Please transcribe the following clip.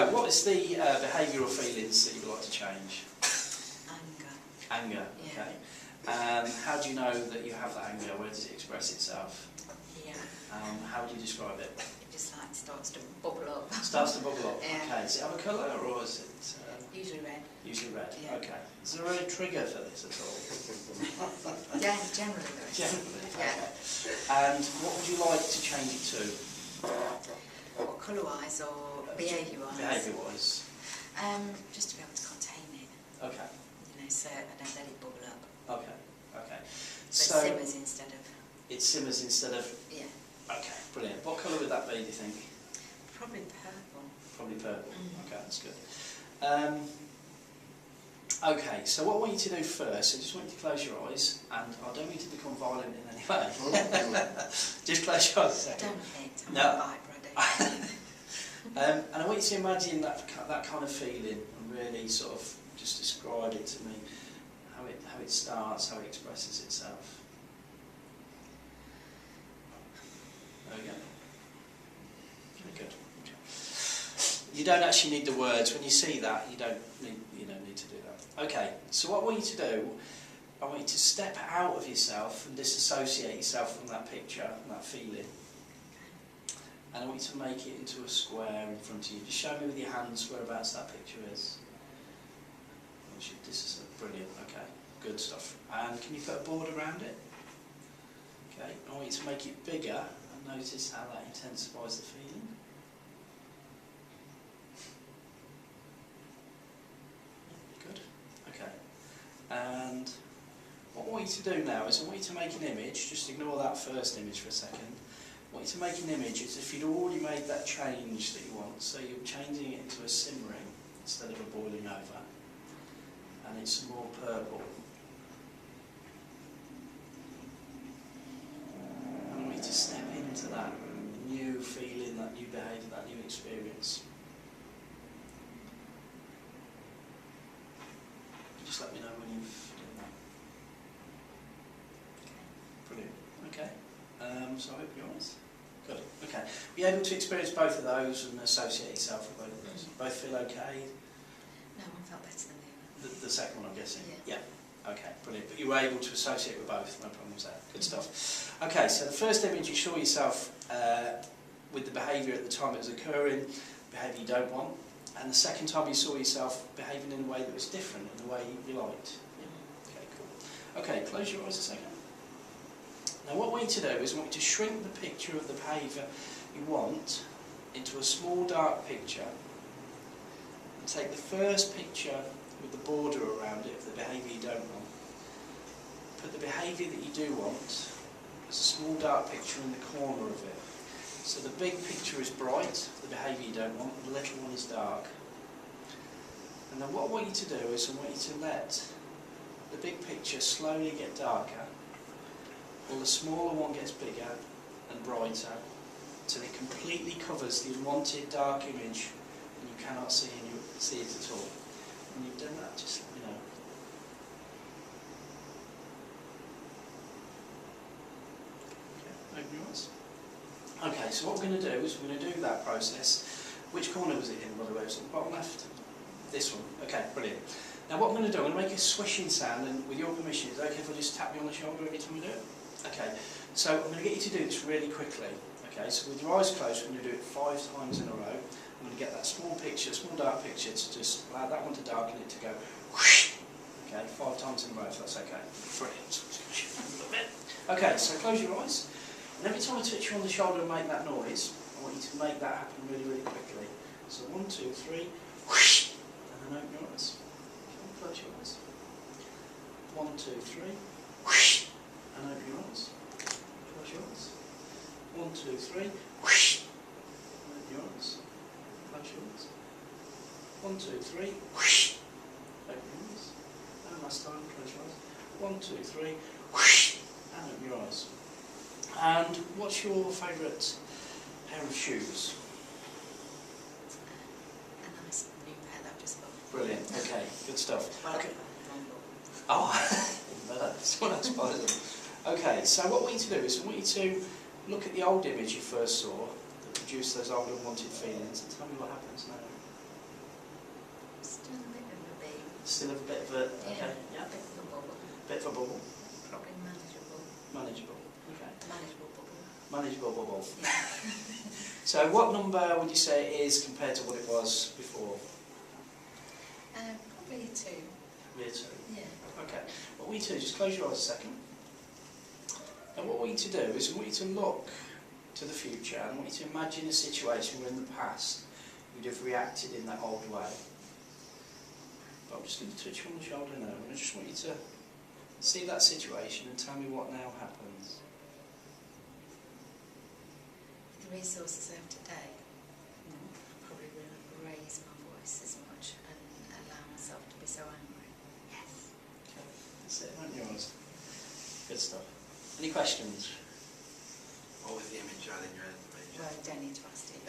What is the behavioural feelings that you'd like to change? Anger. Anger, Yeah. okay. How do you know that you have that anger? Where does it express itself? Yeah. How would you describe it? It just like starts to bubble up. Starts to bubble up. Yeah. Okay. Does it have a colour or is it? Usually red. Usually red. Yeah. Okay. Is there a trigger for this at all? Yeah, generally though. Generally. Yeah. Okay. And what would you like to change it to? What, colour-wise or behaviour-wise? Behaviour-wise. Just to be able to contain it. Okay. You know, so I don't let it bubble up. Okay. Okay. So it simmers instead of. It simmers instead of. Yeah. Okay. Brilliant. What colour would that be? Do you think? Probably purple. Probably purple. Mm. Okay, that's good. Okay, so what I want you to do first, I just want you to close your eyes, and I don't need to become violent in any way. Just close your eyes a second. Don't hit. I'm No. not vibrant. And I want you to imagine that kind of feeling and really sort of just describe it to me, how it starts, how it expresses itself. There we go. Very good. You don't actually need the words. When you see that, you don't need to do that. Okay, so what I want you to do, I want you to step out of yourself and disassociate yourself from that picture and that feeling. And I want you to make it into a square in front of you. Just show me with your hands whereabouts that picture is. Brilliant, okay, good stuff. And can you put a board around it? Okay, I want you to make it bigger and notice how that intensifies the feeling. Good, okay. And what I want you to do now is I want you to make an image, just ignore that first image for a second. I want you to make an image as if you'd already made that change that you want, so you're changing it into a simmering instead of a boiling over, and it's more purple. And I want you to step into that new feeling, that new behaviour, that new experience. Just let me know when you've done that. Brilliant. Okay. So I hope you're honest. Good. Okay. Were you able to experience both of those and associate yourself with both of those? Both feel okay? No, one felt better than the other. The second one, I'm guessing? Yeah. Okay, brilliant. But you were able to associate with both, no problems there. Good stuff. Okay, so the first image, you saw yourself with the behaviour at the time it was occurring, behaviour you don't want. And the second time you saw yourself behaving in a way that was different, in a way you liked. Okay, cool. Okay, close your eyes a second. Now what I want you to do is I want you to shrink the picture of the behaviour you want into a small dark picture, and take the first picture with the border around it of the behaviour you don't want. Put the behaviour that you do want as a small dark picture in the corner of it. So the big picture is bright, the behaviour you don't want, the little one is dark. And then what I want you to do is I want you to let the big picture slowly get darker, while the smaller one gets bigger and brighter, until it completely covers the unwanted dark image and you cannot see it at all. When you've done that, just let me know. Okay, open your eyes. Okay, so what we're going to do is we're going to do that process. Which corner was it in, by the way? Was it the bottom left? This one. Okay, brilliant. Now what I'm going to do, I'm going to make a swishing sound, and with your permission, is it okay if I just tap you on the shoulder every time we do it? Okay, so I'm going to get you to do this really quickly. Okay, so with your eyes closed, we're going to do it 5 times in a row. I'm going to get that small picture, small dark picture, to just allow that one to darken it to go whoosh. Okay, 5 times in a row, if that's okay. Brilliant. So I'm just going to shift a little bit. Okay, so close your eyes. And every time I touch you on the shoulder and make that noise, I want you to make that happen really, really quickly. So 1, 2, 3, whoosh, and then open your eyes. Close your eyes. 1, 2, 3, whoosh, and open your eyes. Close your eyes. 1, 2, 3, whoosh, and open your eyes. Close your eyes. 1, 2, 3, whoosh, open your eyes. And last time, close your eyes. 1, 2, 3, whoosh, and open your eyes. And what's your favourite pair of shoes? A nice new pair that I've just bought. Brilliant, okay, good stuff. Well, Okay. oh. Better, someone else buys them. Okay, so what we need to do is I want you to look at the old image you first saw that produced those old unwanted feelings and tell me what happens now. Still a bit of a bee. Still have a bit of a, okay, yeah. A bit of a bubble. Bit of a bubble. Probably manageable. Manageable, okay. Manageable bubble. Manageable bubble. Yeah. So what number would you say it is compared to what it was before? Probably a 2. Year 2. Yeah. Okay. What we need to do, just close your eyes a second. And what we need to do is we want you to look to the future and I want you to imagine a situation where in the past you'd have reacted in that old way. But I'm just going to touch you on the shoulder now and I just want you to see that situation and tell me what now happens. With the resources I have today, I probably wouldn't raise my voice as much and allow myself to be so angry. Yes. Okay. That's it, aren't yours? Good stuff. Any questions? What was the image you had in your head? Well, I don't need to ask you.